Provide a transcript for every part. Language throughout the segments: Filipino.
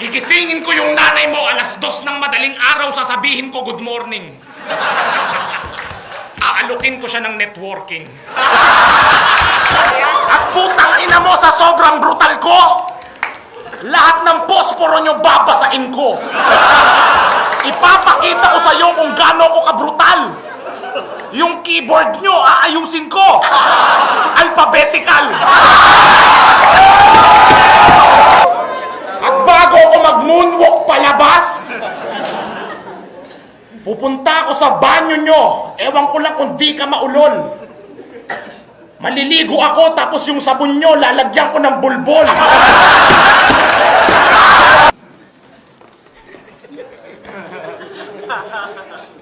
Gigisingin ko yung nanay mo alas 2 ng madaling araw, sasabihin ko good morning. Aalukin ko siya ng networking. At putang ina mo, sa sobrang brutal ko, lahat ng posporo nyo babasain ko. Ipapakita ko sa'yo kung gaano ko kabrutal. Yung keyboard nyo, aayusin ko. Alphabetical. At bago ako mag-moonwalk palabas, pupunta ako sa banyo nyo. Ewan ko lang kung di ka maulol. Maliligo ako, tapos yung sabon nyo, lalagyan ko ng bulbol.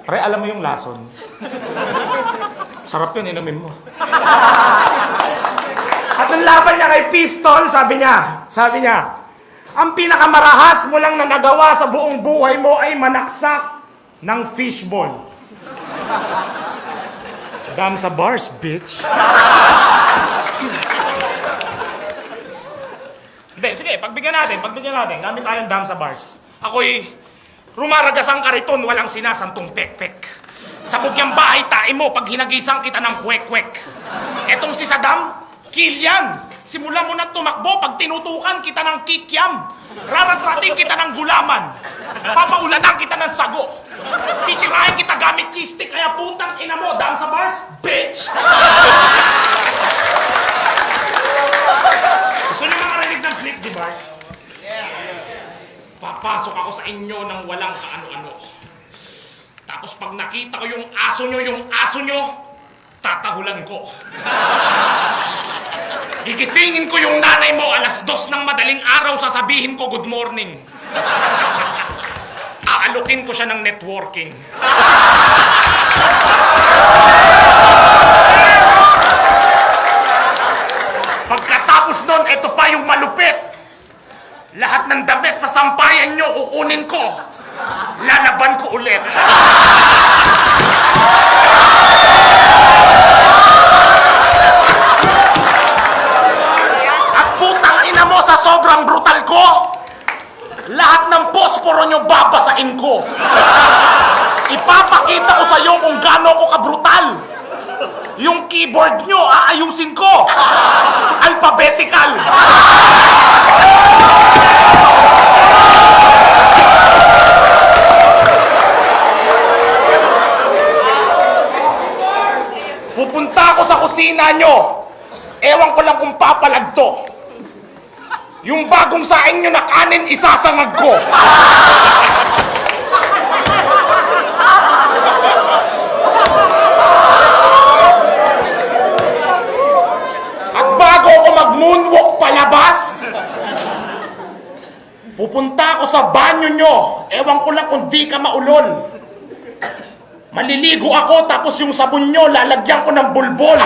Pre, alam mo yung lason? Sarap yun, inumin mo. At nung laban niya kay Pistol, sabi niya, ang pinakamarahas mo lang na nagawa sa buong buhay mo ay manaksak ng fishball. Dam sa bars, bitch. Hindi, sige, pagbigyan natin. Gamit tayong dam sa bars. Ako'y rumaragas ang kariton, walang sinasantong pek-pek. Sabog yung bahay tae mo pag hinagisang kita ng kwek-kwek. Etong si Saddam, kill yan. Simula mo nang tumakbo, pag tinutukan kita ng kikiam. Raratrating kita ng gulaman. Papaulanan kita ng sago. Titirahin kita gamit cheese stick, kaya putang ina mo, dam sa bars, bitch! Gusto niyo makarinig ng flip, di bars? Papasok ako sa inyo ng walang kaano-ano. Tapos pag nakita ko yung aso nyo, tatahulan ko. Gigisingin ko yung nanay mo alas 2 ng madaling araw, sasabihin ko good morning. Aalukin ko siya ng networking. Pagkatapos nun, eto pa yung malupit. Lahat ng damit sa sampayan nyo, kukunin ko. Lalaban ko ulit. At putang ina mo, sa sobrang brutal ko, lahat ng posporo nyo babasain ko. Ipapakita ko sa'yo kung gaano ko kabrutal. Yung keyboard nyo, aayusin ko. Alphabetical. Pupunta ako sa kusina nyo. Ewan ko lang kung papalag to. Yung bagong saing nyo na kanin, isasangag ko. At bago ako mag-moonwalk palabas, pupunta ako sa banyo nyo. Ewan ko lang kung di ka maulol. Maliligo ako, tapos yung sabon nyo, lalagyan ko ng bulbol.